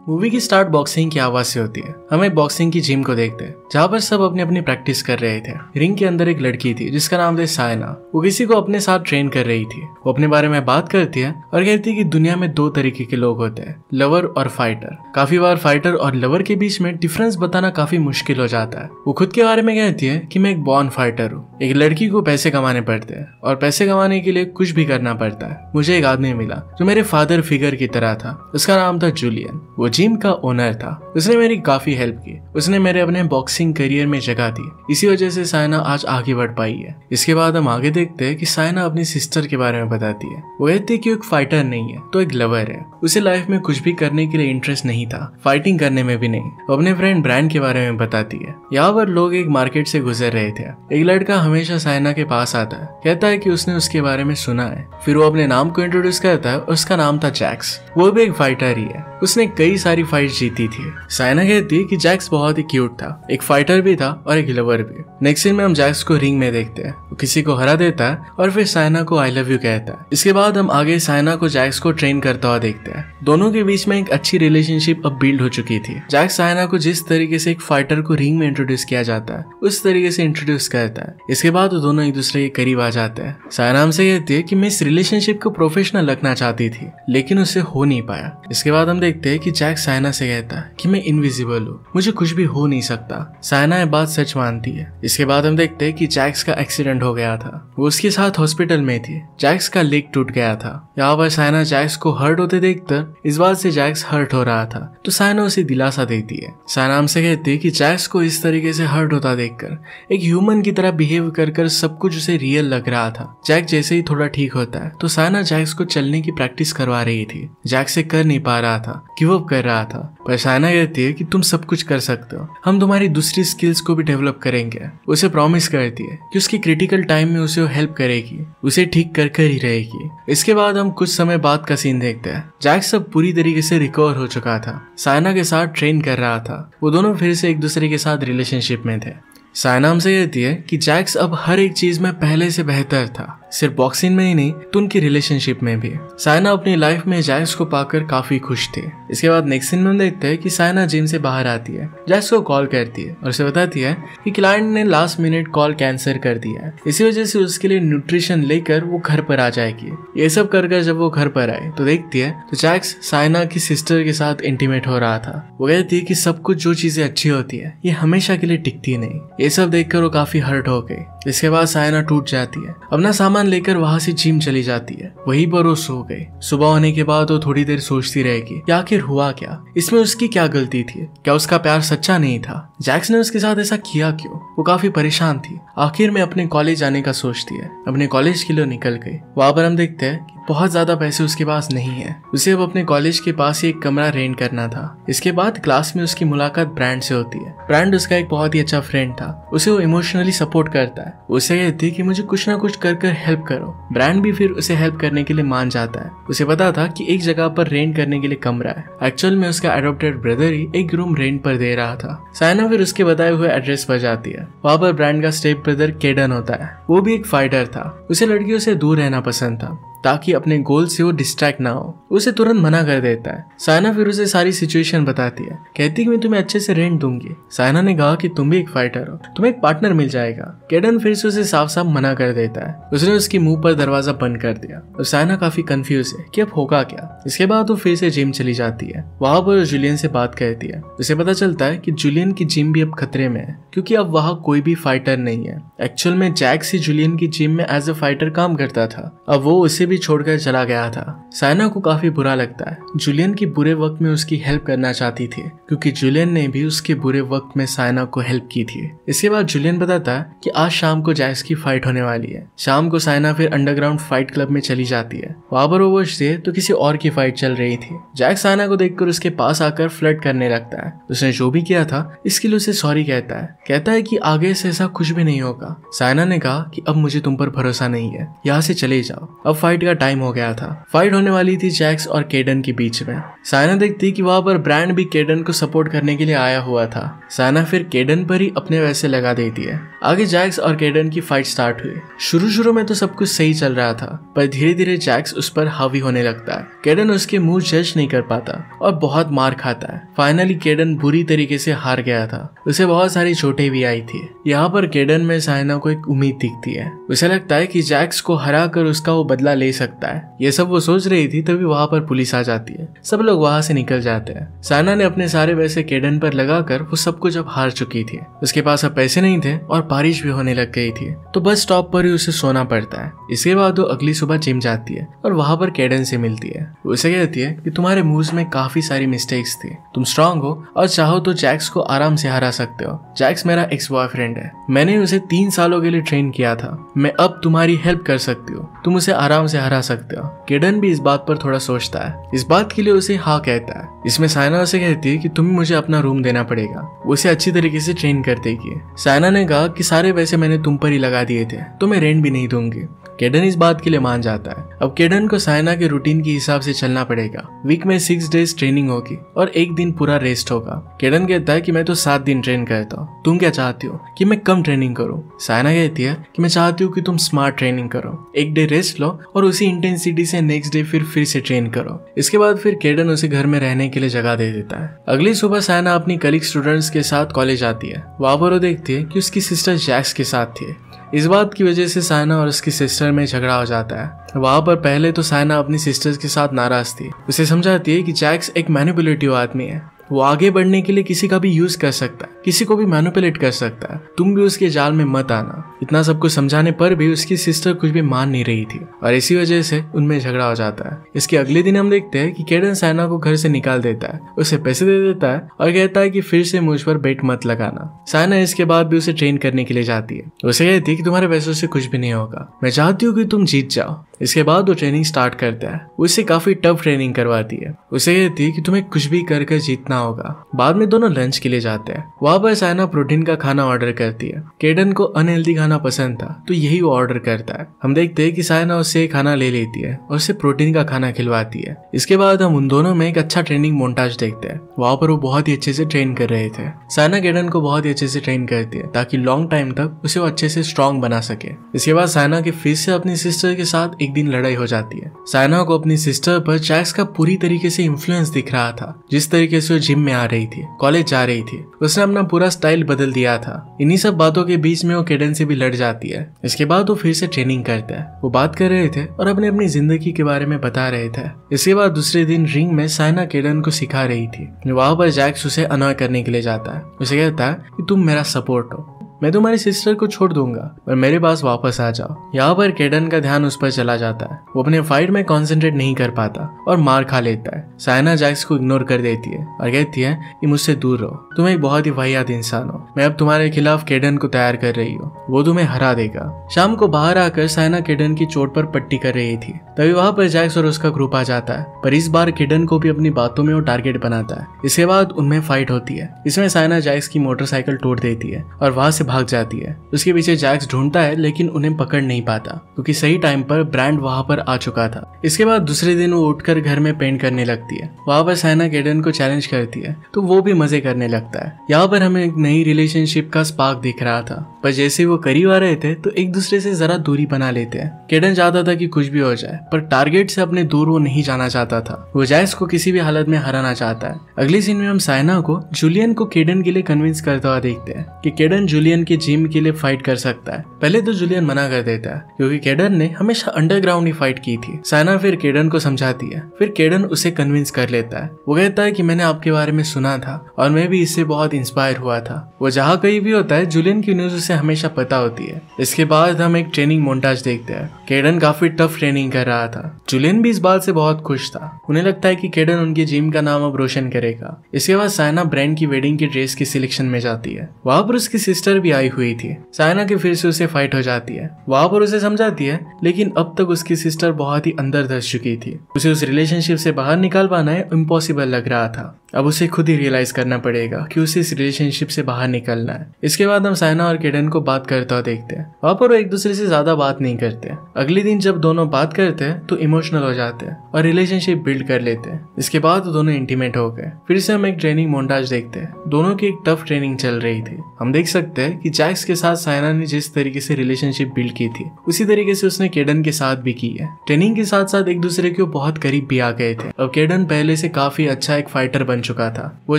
Movie की start boxing की आवाज से होती है। हम एक बॉक्सिंग की जिम को देखते हैं जहाँ पर सब अपनी अपनी प्रैक्टिस कर रहे थे। रिंग के अंदर एक लड़की थी जिसका नाम था सायना। वो किसी को अपने साथ ट्रेन कर रही थी। वो अपने बारे में बात करती है और कहती है कि दुनिया में दो तरीके के लोग होते हैं, लवर और फाइटर। काफी बार फाइटर और लवर के बीच में डिफरेंस बताना काफी मुश्किल हो जाता है। वो खुद के बारे में कहती है कि मैं एक बॉर्न फाइटर हूँ। एक लड़की को पैसे कमाने पड़ते हैं और पैसे कमाने के लिए कुछ भी करना पड़ता है। मुझे एक आदमी मिला जो मेरे फादर फिगर की तरह था। उसका नाम था जूलियन। वो जिम का ओनर था। उसने मेरी काफी हेल्प की। उसने मेरे अपने बॉक्सिंग करियर में जगह दी। इसी वजह से सायना आज आगे बढ़ पाई है। इसके बाद हम आगे देखते हैं कि सायना अपनी सिस्टर के बारे में बताती है। वो कहती है कि वो एक फाइटर नहीं है तो एक लवर है। उसे लाइफ में कुछ भी करने के लिए इंटरेस्ट नहीं था, फाइटिंग करने में भी नहीं। वो अपने फ्रेंड ब्रांड के बारे में बताती है। यहाँ पर लोग एक मार्केट से गुजर रहे थे। एक लड़का हमेशा सायना के पास आता है, कहता है कि उसने उसके बारे में सुना है। फिर वो अपने नाम को इंट्रोड्यूस करता है। उसका नाम था जैक्स। वो भी एक फाइटर ही है। उसने कई सारी फाइट जीती थी। सायना कहती है कि जैक्स बहुत ही क्यूट था, एक फाइटर भी था और एक लवर भी। नेक्स्ट सीन में हम जैक्स को रिंग में देखते हैं। वो किसी को हरा देता है और फिर सायना को आई लव यू कहता है। इसके बाद हम आगे सायना को जैक्स को ट्रेन करता हुआ देखते हैं। दोनों के बीच में एक अच्छी रिलेशनशिप अब बिल्ड हो चुकी थी। जैक्स सायना को जिस तरीके से एक फाइटर को रिंग में इंट्रोड्यूस किया जाता है उस तरीके से इंट्रोड्यूस करता है। इसके बाद वो दोनों एक दूसरे के करीब आ जाते हैं। सायना हमसे कहती है कि मैं इस रिलेशनशिप को प्रोफेशनल रखना चाहती थी लेकिन उससे हो नहीं पाया। इसके बाद हम देखते हैं कि जैक्स सायना से कहता है कि मैं इनविजिबल हूँ, मुझे कुछ भी हो नहीं सकता। सायना ये बात सच मानती है। इसके बाद हम देखते हैं कि जैक्स का एक्सीडेंट हो गया था। वो उसके साथ हॉस्पिटल में थी। जैक्स का लेग टूट गया था। यहाँ पर सायना जैक्स को हर्ट होते देखकर इस बात से जैक्स हर्ट हो रहा था तो सायना उसे दिलासा देती है। सायना हमसे कहती है कि जैक्स को इस तरीके से हर्ट होता देखकर एक ह्यूमन की तरह बिहेव कर सब कुछ उसे रियल लग रहा था। जैक्स जैसे ही थोड़ा ठीक होता है तो सायना जैक्स को चलने की प्रैक्टिस करवा रही थी। जैक्स से कर नहीं पा रहा था, गिव अप कर रहा था, पर सायना कहती है कि तुम सब कुछ कर सकते हो, हम तुम्हारी दूसरी स्किल्स को भी डेवलप करेंगे। उसे प्रॉमिस करती है कि उसकी क्रिटिकल टाइम में उसे हेल्प करेगी, उसे ठीक कर ही रहेगी। इसके बाद हम कुछ समय बाद का सीन देखते हैं। जैक्स अब पूरी तरीके से रिकवर हो चुका था, सायना के साथ ट्रेन कर रहा था। वो दोनों फिर से एक दूसरे के साथ रिलेशनशिप में थे। सायना हमसे कहती है कि जैक्स अब हर एक चीज में पहले से बेहतर था, सिर्फ बॉक्सिंग में ही नहीं तो उनकी रिलेशनशिप में भी। सायना अपनी लाइफ में जैक्स को पाकर काफी खुश थी। इसके बाद नेक्स्ट सीन में हम देखते हैं कि सायना जिम से बाहर आती है, जैक्स को कॉल करती है और उसे बताती है कि क्लाइंट ने लास्ट मिनट कॉल कैंसिल कर दिया है, इसी वजह से उसके लिए न्यूट्रिशन लेकर वो घर पर आ जाएगी। ये सब कर जब वो घर पर आए तो देखती है तो जैक्स सायना की सिस्टर के साथ इंटीमेट हो रहा था। वो कहती है कि सब कुछ जो चीजें अच्छी होती है ये हमेशा के लिए टिकती नहीं। ये सब देखकर वो काफी हर्ट हो गई। इसके बाद सायना टूट जाती है, अपना सामान लेकर वहां से जिम चली जाती है। वहीं पर वो सो गई। सुबह होने के बाद वो थोड़ी देर सोचती रहेगी कि आखिर हुआ क्या, इसमें उसकी क्या गलती थी, क्या उसका प्यार सच्चा नहीं था, जैक्स ने उसके साथ ऐसा किया क्यों। वो काफी परेशान थी। आखिर में अपने कॉलेज जाने का सोचती है, अपने कॉलेज के लिए निकल गई। वहां पर हम देखते हैं बहुत ज्यादा पैसे उसके पास नहीं है। उसे अब अपने कॉलेज के पास ही एक कमरा रेंट करना था। इसके बाद क्लास में उसकी मुलाकात ब्रांड से होती है। ब्रांड उसका एक बहुत ही अच्छा फ्रेंड था, उसे वो इमोशनली सपोर्ट करता है। उसे कहती है कि मुझे कुछ ना कुछ कर हेल्प करो। ब्रांड भी फिर उसे हेल्प करने के लिए मान जाता है। उसे पता था कि एक जगह पर रेंट करने के लिए कमरा है। एक्चुअल में उसका एडॉप्टेड ब्रदर ही एक रूम रेंट पर दे रहा था। सायना फिर उसके बताए हुए एड्रेस पर जाती है। वहां पर ब्रांड का स्टेप ब्रदर केडन होता है। वो भी एक फाइटर था। उसे लड़कियों से दूर रहना पसंद था ताकि अपने गोल से वो डिस्ट्रैक्ट ना हो। उसे तुरंत मना कर देता है। सायना फिर उसे सारी सिचुएशन बताती है, कहती है कि मैं तुम्हें अच्छे से रेंट दूंगी। सायना ने कहा कि तुम भी एक फाइटर हो, तुम्हें एक पार्टनर मिल जाएगा। केडन फिर से उसे साफ साफ मना कर देता है। उसने उसकी मुंह पर दरवाजा बंद कर दिया और सायना काफी कंफ्यूज है कि अब होगा क्या। इसके बाद वो फिर से जिम चली जाती है। वहां पर जूलियन से बात करती है। उसे पता चलता है कि जूलियन की जिम भी अब खतरे में है क्योंकि अब वहां कोई भी फाइटर नहीं है। एक्चुअल में जैक्स ही जूलियन की जिम में एज ए फाइटर काम करता था। अब वो उसे भी छोड़कर चला गया था। सायना को काफी बुरा लगता है। जूलियन की बुरे वक्त में उसकी हेल्प करना चाहती थी क्योंकि जूलियन ने भी उसके बुरे वक्त में सायना को हेल्प की थी। इसके बाद जूलियन बताता है कि आज शाम को जैक्स की फाइट होने वाली है। शाम को सायना फिर अंडरग्राउंड फाइट क्लब में चली जाती है। वहां पर वो से तो किसी और की फाइट चल रही थी। जैक्स सायना को देखकर उसके पास आकर फ्लर्ट करने लगता है। उसने जो भी किया था इसके लिए उसे सॉरी कहता है कि आगे से ऐसा कुछ भी नहीं होगा। सायना ने कहा कि अब मुझे तुम पर भरोसा नहीं है, यहाँ से चले जाओ। अब फाइट फाइट का टाइम हो गया था। फाइट होने वाली थी जैक्स और केडन के बीच में। साइना देखती कि वहां पर ब्रांड भी केडन को सपोर्ट करने के लिए आया हुआ था। साइना फिर केडन पर ही अपने वैसे लगा देती है। आगे जैक्स और केडन की फाइट स्टार्ट हुई। शुरू में तो सब कुछ सही चल रहा था, पर धीरे धीरे जैक्स उस पर हावी होने लगता है। केडन उसके मुंह जज नहीं कर पाता और बहुत मार खाता है। फाइनली केडन बुरी तरीके से हार गया था। उसे बहुत सारी चोटें भी आई थी। यहाँ पर केडन में साइना को एक उम्मीद दिखती है। उसे लगता है कि जैक्स को हरा कर उसका वो बदला ले सकता है। ये सब वो सोच रही थी, तभी वहां पर पुलिस आ जाती है। सब लोग वहां से निकल जाते हैं। साइना ने अपने सारे पैसे केडन पर लगाकर वो सब कुछ अब हार चुकी थी। उसके पास अब पैसे नहीं थे और बारिश भी होने लग गई थी, तो बस स्टॉप पर ही उसे सोना पड़ता है। इसके बाद वो अगली सुबह जिम जाती है और वहां पर केडन से मिलती है। उसे कहती है कि तुम्हारे मूव्स में काफी सारी मिस्टेक्स थी, तुम स्ट्रांग हो और चाहो तो जैक्स को आराम से हरा सकते हो। जैक्स मेरा एक्स बॉयफ्रेंड है, मैंने उसे 3 सालों के लिए ट्रेन किया था। मैं अब तुम्हारी हेल्प कर सकती हूँ, तुम उसे आराम से हरा सकते हो। केडन भी इस बात पर थोड़ा सोचता है। इस बात के लिए उसे हाँ कहता है। इसमें साइना उसे कहती है कि तुम्हें मुझे अपना रूम देना पड़ेगा। उसे अच्छी तरीके से ट्रेन कर देगी। साइना ने कहा कि सारे पैसे मैंने तुम पर ही लगा दिए थे, तो मैं रेंट भी नहीं दूंगी। केडन इस बात के लिए मान जाता है। अब केडन को साइना के रूटीन के हिसाब से चलना पड़ेगा। वीक में 6 डेज ट्रेनिंग होगी और 1 दिन पूरा रेस्ट होगा। केडन कहता है कि मैं तो 7 दिन ट्रेन करता हूँ, तुम क्या चाहती हो कि मैं कम ट्रेनिंग करूँ? साइना कहती है कि मैं चाहती हूँ कि तुम स्मार्ट ट्रेनिंग करो, 1 डे रेस्ट लो और उसी इंटेंसिटी से नेक्स्ट डे फिर से ट्रेन करो। इसके बाद फिर केडन उसे घर में रहने के लिए जगह दे देता है। अगली सुबह साइना अपनी कलीग स्टूडेंट्स के साथ कॉलेज आती है। वहां पर वो देखती है कि उसकी सिस्टर जैक्स के साथ थी। इस बात की वजह से साइना और उसकी सिस्टर में झगड़ा हो जाता है। वहां पर पहले तो साइना अपनी सिस्टर्स के साथ नाराज थी। उसे समझाती है कि जैक्स एक मैनिपुलेटिव आदमी है, वो आगे बढ़ने के लिए किसी का भी यूज कर सकता है, किसी को भी मैनिपुलेट कर सकता है। तुम भी उसके जाल में मत आना। इतना सब कुछ समझाने पर भी उसकी सिस्टर कुछ भी मान नहीं रही थी और इसी वजह से उनमें झगड़ा हो जाता है। इसके अगले दिन हम देखते हैं कि केडन साइना को घर से निकाल देता है, उसे पैसे दे देता है और कहता है कि फिर से मुझ पर बेट मत लगाना। साइना इसके बाद भी उसे ट्रेन करने के लिए जाती है। उसे कहती है कि तुम्हारे पैसों से कुछ भी नहीं होगा, मैं चाहती हूँ कि तुम जीत जाओ। इसके बाद वो ट्रेनिंग स्टार्ट करता है। उससे काफी टफ ट्रेनिंग करवाती है। उसे कहती है कि तुम्हें कुछ भी कर जीतना होगा। बाद में दोनों लंच के लिए जाते हैं। वहां पर साइना प्रोटीन का खाना ऑर्डर करती है। केडन को अनहेल्दी खाना पसंद था, तो यही वो ऑर्डर करता है। हम देखते हैं कि साइना उससे खाना ले लेती है और उसे प्रोटीन का खाना खिलवाती है। इसके बाद हम उन दोनों में एक अच्छा ट्रेनिंग मोन्टाज देखते हैं। वहां पर वो बहुत ही अच्छे से ट्रेन कर रहे थे। साइना केडन को बहुत ही अच्छे से ट्रेन करती है ताकि लॉन्ग टाइम तक उसे वो अच्छे से स्ट्रॉन्ग बना सके। इसके बाद साइना की फिर से अपनी सिस्टर के साथ एक दिन लड़ाई हो जाती है। साइना को अपनी सिस्टर पर जैक्स का पूरी तरीके से इन्फ्लुएंस दिख रहा था। जिस तरीके से वो जिम में आ रही थी, कॉलेज जा रही थी, उसने अपना पूरा स्टाइल बदल दिया था। इन्हीं सब बातों के बीच में वो केडन से भी लड़ जाती है। इसके बाद वो फिर से ट्रेनिंग करता है। वो बात कर रहे थे और अपनी जिंदगी के बारे में बता रहे थे। इसके बाद दूसरे दिन रिंग में साइना केडन को सिखा रही थी। वहां पर जैक्स उसे अनॉय करने के लिए जाता है। उसे कहता है कि तुम मेरा सपोर्ट हो, मैं तुम्हारी सिस्टर को छोड़ दूंगा और मेरे पास वापस आ जाओ। यहाँ पर केडन का ध्यान उस पर चला जाता है। वो अपने फाइट में कंसंट्रेट नहीं कर पाता और मार खा लेता है। साइना जैक्स को इग्नोर कर देती है और कहती है कि मुझसे दूर रहो, तुम एक बहुत ही वाहियात इंसान हो। मैं अब तुम्हारे खिलाफ केडन को तैयार कर रही हूँ, वो तुम्हें हरा देगा। शाम को बाहर आकर साइना केडन की चोट पर पट्टी कर रही थी। तभी वहां पर जैक्स और उसका ग्रुप आ जाता है, पर इस बार केडन को भी अपनी बातों में वो टारगेट बनाता है। इसके बाद उनमें फाइट होती है। इसमें साइना जैक्स की मोटरसाइकिल तोड़ देती है और वहां से भाग जाती है। उसके पीछे जैक्स ढूंढता है लेकिन उन्हें पकड़ नहीं पाता क्योंकि सही टाइम पर ब्रांड वहां पर आ चुका था। इसके बाद दूसरे दिन वो उठकर घर में पेंट करने लगती है। वहां पर साइना केडन को चैलेंज करती है तो वो भी मजे करने लगता है। यहाँ पर हमें एक नई रिलेशनशिप का स्पार्क दिख रहा था, पर जैसे वो करीब आ रहे थे तो एक दूसरे से जरा दूरी बना लेते हैं। केडन चाहता था कि कुछ भी हो जाए, पर टारगेट से अपने दूर वो नहीं जाना चाहता था। वो जैक्स को किसी भी हालत में हराना चाहता है। अगली सीन में हम साइना को जूलियन को केडन के लिए कन्विंस करता हुआ देखते हैं कि केडन जूलियन के जिम के लिए फाइट कर सकता है। पहले तो जूलियन मना कर देता है क्योंकि केडन ने हमेशा अंडरग्राउंड ही फाइट की थी। साइना फिर केडन को समझाती है। फिर केडन उसे कन्विंस कर लेता है। वो कहता है कि मैंने आपके बारे में सुना था और मैं भी इससे बहुत इंस्पायर हुआ था। वो जहाँ कहीं भी होता है जूलियन की न्यूज उसे हमेशा पता होती है। इसके बाद हम एक ट्रेनिंग मोन्टाज देखते हैं। केडन काफी टफ ट्रेनिंग कर रहा था। जूलियन भी इस बात से बहुत खुश था। उन्हें लगता है कि केडन उनके जिम का नाम अब रोशन करेगा। इसके बाद साइना ब्रांड की वेडिंग की ड्रेस की सिलेक्शन में जाती है। वहां पर उसकी सिस्टर भी आई हुई थी। साइना की फिर से उसे फाइट हो जाती है। वहां पर उसे समझाती है लेकिन अब तक उसकी सिस्टर बहुत ही अंदर धंस चुकी थी। उसे उस रिलेशनशिप से बाहर निकाल पाना इम्पॉसिबल लग रहा था। अब उसे खुद ही रियलाइज करना पड़ेगा कि उसे इस रिलेशनशिप से बाहर निकलना है। इसके बाद हम साइना और केडन को बात करता हुआ देखते हैं। वहाँ पर वो एक दूसरे से ज्यादा बात नहीं करते। अगले दिन जब दोनों बात करते हैं तो इमोशनल हो जाते हैं और रिलेशनशिप बिल्ड कर लेते हैं। इसके बाद दोनों इंटीमेट हो गए। फिर से हम एक ट्रेनिंग मोन्टाज देखते हैं। दोनों की एक टफ ट्रेनिंग चल रही थी। हम देख सकते हैं कि जैक्स के साथ साइना ने जिस तरीके से रिलेशनशिप बिल्ड की थी उसी तरीके से उसने केडन के साथ भी की है। ट्रेनिंग के साथ साथ एक दूसरे के बहुत करीब भी आ गए थे। अब केडन पहले से काफी अच्छा एक फाइटर बन चुका था। वो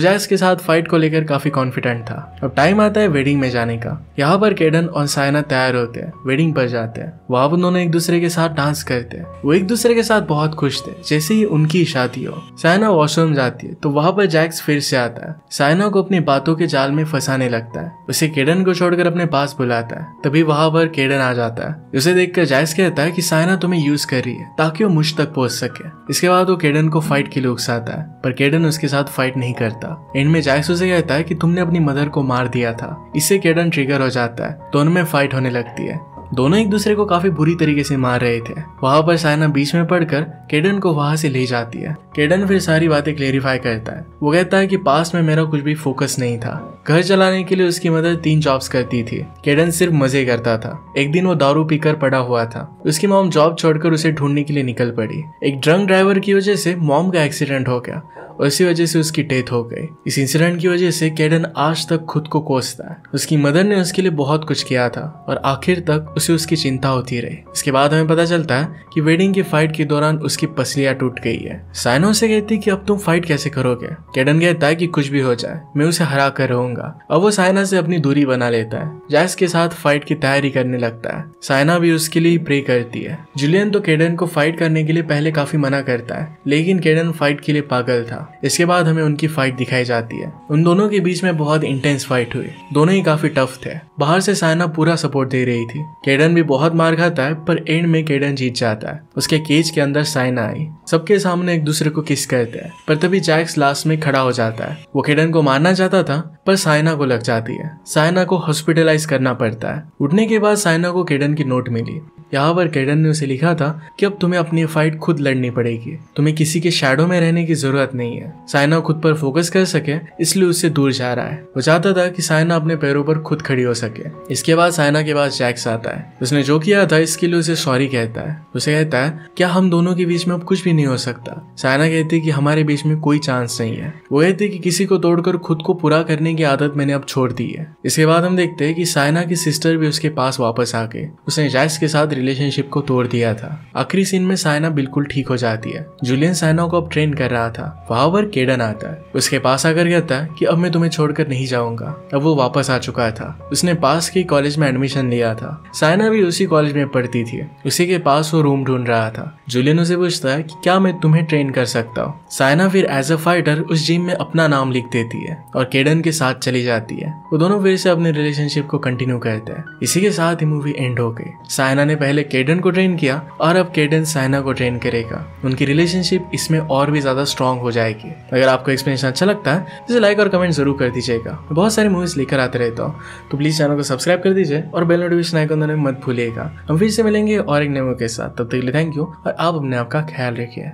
जैक्स के साथ फाइट को लेकर काफी कॉन्फिडेंट था। अब टाइम आता है वेडिंग में जाने का। यहाँ पर केडन और साइना तैयार होते हैं, वेडिंग पर जाते हैं। वहां पर दोनों एक दूसरे के साथ डांस करते हैं। वो एक दूसरे के साथ बहुत खुश थे जैसे ही उनकी शादी हो। साइना वॉशरूम जाती है तो वहां पर जैक्स फिर से आता है। साइना को अपनी बातों के जाल में फंसाने लगता है। उसे केडन को छोड़कर अपने पास बुलाता है। तभी वहां पर केडन आ जाता है। उसे देखकर जैक्स कहता है कि साइना तुम्हें यूज कर रही है ताकि वो मुझ तक पहुंच सके। इसके बाद वो केडन को फाइट के लिए उकसाता है पर केडन उसके साथ फाइट नहीं करता। एंड में जैक्स उसे कहता है कि तुमने अपनी मदर को मार दिया था। इससे केडन ट्रिगर हो जाता है। दोनों में फाइट होने लगती है। दोनों एक दूसरे को काफी बुरी तरीके से मार रहे थे। वहां पर साइना बीच में पड़कर केडन को वहां से ले जाती है। केडन फिर सारी बातें क्लेरिफाई करता है। वो कहता है कि पास में मेरा कुछ भी फोकस नहीं था। घर चलाने के लिए उसकी मदर 3 जॉब्स करती थी। केडन सिर्फ मजे करता था। एक दिन वो दारू पीकर पड़ा हुआ था। उसकी मॉम जॉब छोड़कर उसे ढूंढने के लिए निकल पड़ी। एक ड्रंक ड्राइवर की वजह से मॉम का एक्सीडेंट हो गया और इसी वजह से उसकी डेथ हो गई। इस इंसिडेंट की वजह से केडन आज तक खुद को कोसता है। उसकी मदर ने उसके लिए बहुत कुछ किया था और आखिर तक उसे उसकी चिंता होती रही। इसके बाद हमें पता चलता है कि वेडिंग की फाइट के दौरान उसकी पसलियां टूट गई है। साइना से कहती कि अब तुम फाइट कैसे करोगे। केडन कहता है कि कुछ भी हो जाए मैं उसे हरा कर रहूंगा। अब वो साइना से अपनी दूरी बना लेता है। जैक्स के साथ फाइट की तैयारी करने लगता है। साइना भी उसके लिए प्रे करती है। जूलियन तो केडन को फाइट करने के लिए पहले काफी मना करता है लेकिन केडन फाइट के लिए पागल था। इसके बाद हमें उनकी फाइट दिखाई जाती है। उन दोनों के बीच में बहुत इंटेंस फाइट हुई। दोनों ही काफी टफ थे। बाहर से साइना पूरा सपोर्ट दे रही थी। केडन भी बहुत मार खाता है पर एंड में केडन जीत जाता है। उसके केज के अंदर साइना आई। सबके सामने एक दूसरे को किस करते हैं पर तभी जैक्स लास्ट में खड़ा हो जाता है। वो केडन को मारना चाहता था पर साइना को लग जाती है। साइना को हॉस्पिटलाइज करना पड़ता है। उठने के बाद साइना को केडन की नोट मिली। यहाँ पर केडन ने उसे लिखा था कि अब तुम्हें अपनी फाइट खुद लड़नी पड़ेगी। तुम्हें किसी के शैडो में रहने की जरूरत नहीं है। साइना खुद पर फोकस कर सके इसलिए उससे दूर जा रहा है। वो चाहता था कि साइना अपने पैरों पर खुद खड़ी हो सके। इसके बाद साइना के पास जैक्स आता है। उसने जो किया था इसके लिए उसे सॉरी कहता है। उसे कहता है क्या हम दोनों के बीच में अब कुछ भी नहीं हो सकता। साइना कहती कि हमारे बीच में कोई चांस नहीं है। वो कहती कि किसी को तोड़कर खुद को पूरा करने की आदत मैंने अब छोड़ दी है। इसके बाद हम देखते हैं कि साइना की सिस्टर भी उसके पास वापस आ गई। उसने जैक्स के साथ रिलेशनशिप को तोड़ दिया था। आखिरी सीन में साइना बिल्कुल ठीक हो जाती है। जूलियन साइना को अब ट्रेन कर रहा था। वहां पर केडन आता है। उसके पास आकर कहता है कि अब मैं तुम्हें छोड़कर नहीं जाऊंगा। अब वो वापस आ चुका था। उसने पास के कॉलेज में एडमिशन लिया था। साइना भी उसी कॉलेज में पढ़ती थी। उसी के पास वो रूम ढूंढ रहा था। जूलियन उसे पूछता है कि क्या मैं तुम्हें ट्रेन कर सकता हूँ। साइना फिर एज अ फाइटर उस जिम में अपना नाम लिख देती है और केडन के साथ चली जाती है। वो दोनों फिर से अपने रिलेशनशिप को कंटिन्यू करते हैं। इसी के साथ ही मूवी एंड हो गई। साइना ने पहले केडन को ट्रेन किया और अब केडन साइना को ट्रेन करेगा। उनकी रिलेशनशिप इसमें और भी ज्यादा स्ट्रांग हो जाएगी। अगर आपको एक्सप्लेनेशन अच्छा लगता है तो इसे लाइक और कमेंट जरूर कर दीजिएगा। मैं बहुत सारी मूवीज लेकर आते रहता हूँ तो प्लीज चैनल को सब्सक्राइब कर दीजिए और बेल नोटिफिकेशन आइकन दबाना मत भूलिएगा। हम फिर से मिलेंगे और एक नए मूवी के साथ। तब तक के लिए थैंक यू और आप अपने आप का ख्याल रखिए।